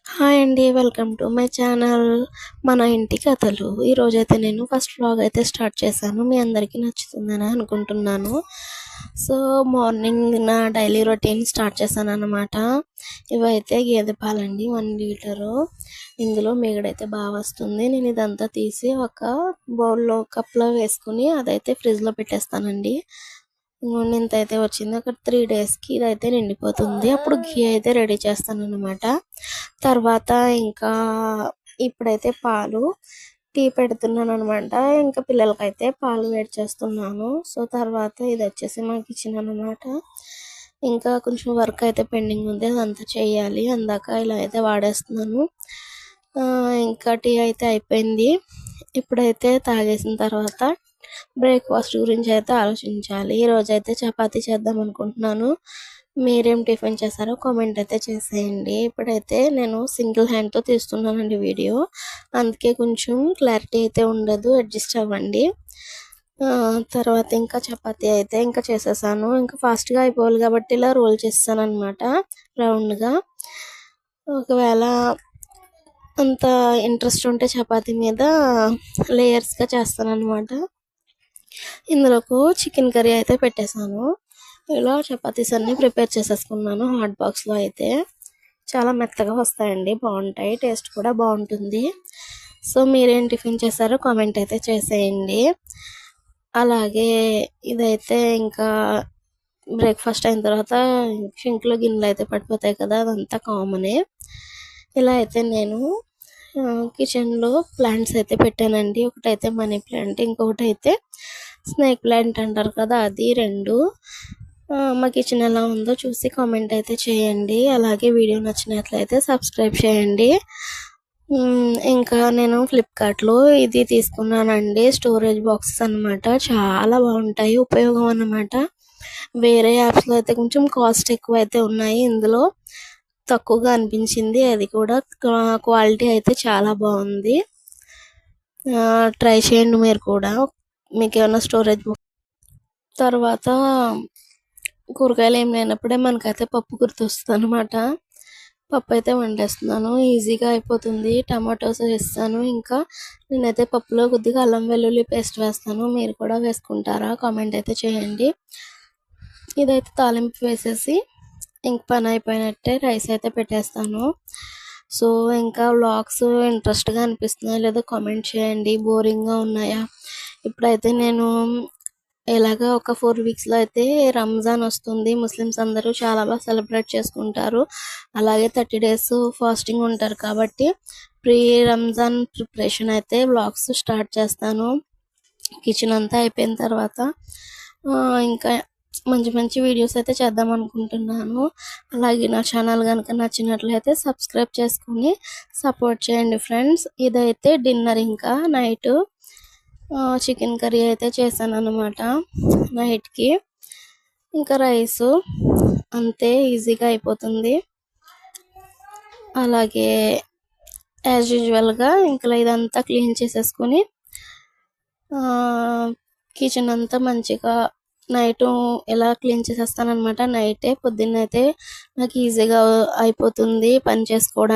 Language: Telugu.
హాయ్ అండి. వెల్కమ్ టు మై ఛానల్ మన ఇంటి కథలు. ఈరోజైతే నేను ఫస్ట్ వ్లాగ్ అయితే స్టార్ట్ చేశాను. మీ అందరికీ నచ్చుతుందని అనుకుంటున్నాను. సో మార్నింగ్ నా డైలీ రొటీన్ స్టార్ట్ చేశాను అనమాట. ఇవైతే గేదె పాలండి, 1 లీటరు. ఇందులో మీగడైతే బాగా వస్తుంది. నేను ఇదంతా తీసి ఒక బౌల్లో కప్లో వేసుకుని అదైతే ఫ్రిడ్జ్లో పెట్టేస్తానండి. ఇంత అయితే వచ్చింది. ఒక 3 డేస్కి ఇదైతే నిండిపోతుంది. అప్పుడు ఘీ అయితే రెడీ చేస్తాను అనమాట. తర్వాత ఇంకా ఇప్పుడైతే పాలు టీ పెడుతున్నాను అనమాట. ఇంకా పిల్లలకైతే పాలు వేడి చేస్తున్నాను. సో తర్వాత ఇది వచ్చేసి మా కిచెన్ అనమాట. ఇంకా కొంచెం వర్క్ అయితే పెండింగ్ ఉంది, అదంతా చేయాలి. అందాక ఇలా అయితే వాడేస్తున్నాను. ఇంకా టీ అయితే అయిపోయింది. ఇప్పుడైతే తాగేసిన తర్వాత బ్రేక్ఫాస్ట్ గురించి అయితే ఆలోచించాలి. ఈరోజైతే చపాతీ చేద్దాం అనుకుంటున్నాను. మీరేం టిఫిన్ చేశారో కామెంట్ అయితే చేసేయండి. ఇప్పుడైతే నేను సింగిల్ హ్యాండ్తో తీస్తున్నానండి వీడియో, అందుకే కొంచెం క్లారిటీ అయితే ఉండదు, అడ్జస్ట్ అవ్వండి. తర్వాత ఇంకా చపాతీ అయితే ఇంకా చేసేసాను. ఇంకా ఫాస్ట్గా అయిపోవాలి కాబట్టి ఇలా రోల్ చేస్తాను అనమాట రౌండ్గా. ఒకవేళ అంత ఇంట్రెస్ట్ ఉంటే చపాతీ మీద లేయర్స్గా చేస్తాను అనమాట. ఇందులోకి చికెన్ కర్రీ అయితే పెట్టేశాను. ఇలా చపాతీస్ అన్నీ ప్రిపేర్ చేసేసుకున్నాను. హాట్ బాక్స్లో అయితే చాలా మెత్తగా వస్తాయండి, బాగుంటాయి, టేస్ట్ కూడా బాగుంటుంది. సో మీరేం టిఫిన్ చేశారో కామెంట్ అయితే చేసేయండి. అలాగే ఇదైతే ఇంకా బ్రేక్ఫాస్ట్ అయిన తర్వాత షింక్లో గిన్నెలు అయితే పడిపోతాయి కదా, అదంతా కామనే. ఇలా అయితే నేను కిచెన్లో ప్లాంట్స్ అయితే పెట్టానండి. ఒకటైతే మనీ ప్లాంట్, ఇంకొకటి అయితే స్నేక్ ప్లాంట్ అంటారు కదా, అది 2. మా కిచెన్ ఎలా ఉందో చూసి కామెంట్ అయితే చేయండి. అలాగే వీడియో నచ్చినట్లయితే సబ్స్క్రైబ్ చేయండి. ఇంకా నేను ఫ్లిప్కార్ట్లో ఇది తీసుకున్నానండి, స్టోరేజ్ బాక్సెస్ అనమాట. చాలా బాగుంటాయి, ఉపయోగం అన్నమాట. వేరే యాప్స్లో అయితే కొంచెం కాస్ట్ ఎక్కువ అయితే ఉన్నాయి, ఇందులో తక్కువగా అనిపించింది. అది కూడా క్వాలిటీ అయితే చాలా బాగుంది. ట్రై చేయండి మీరు కూడా, మీకు ఏమైనా స్టోరేజ్. తర్వాత కూరగాయలు ఏం లేనప్పుడే మనకైతే పప్పు గుర్తొస్తుంది అనమాట. పప్పు అయితే వండేస్తున్నాను, ఈజీగా అయిపోతుంది. టమాటోస్ వేస్తాను. ఇంకా నేనైతే పప్పులో కొద్దిగా అల్లం వెల్లుల్లి పేస్ట్ వేస్తాను. మీరు కూడా వేసుకుంటారా కామెంట్ అయితే చేయండి. ఇదైతే తాలింపు వేసేసి ఇంక పని అయిపోయినట్టే, రైస్ అయితే పెట్టేస్తాను. సో ఇంకా వ్లాగ్స్ ఇంట్రెస్ట్గా అనిపిస్తున్నాయో లేదో కామెంట్ చేయండి, బోరింగ్గా ఉన్నాయా. ఇప్పుడైతే నేను ఇలాగా ఒక 4 వీక్స్లో అయితే రంజాన్ వస్తుంది. ముస్లిమ్స్ అందరూ చాలా బాగా సెలబ్రేట్ చేసుకుంటారు. అలాగే 30 డేస్ ఫాస్టింగ్ ఉంటారు కాబట్టి ప్రీ రంజాన్ ప్రిపరేషన్ అయితే వ్లాగ్స్ స్టార్ట్ చేస్తాను. కిచెన్ అంతా అయిపోయిన తర్వాత ఇంకా మంచి మంచి వీడియోస్ అయితే చేద్దాం అనుకుంటున్నాను. అలాగే నా ఛానల్ కనుక నచ్చినట్లయితే సబ్స్క్రైబ్ చేసుకుని సపోర్ట్ చేయండి ఫ్రెండ్స్. ఇదైతే డిన్నర్, ఇంకా నైట్ చికెన్ కర్రీ అయితే చేశాను అనమాట నైట్కి. ఇంకా రైసు అంతే, ఈజీగా అయిపోతుంది. అలాగే యాజ్ యూజువల్గా ఇంకా ఇదంతా క్లీన్ చేసేసుకొని కిచెన్ అంతా మంచిగా నైట్ ఎలా క్లీన్ చేసేస్తాను అనమాట. నైటే, పొద్దున్నైతే నాకు ఈజీగా అయిపోతుంది పని చేసుకోవడం.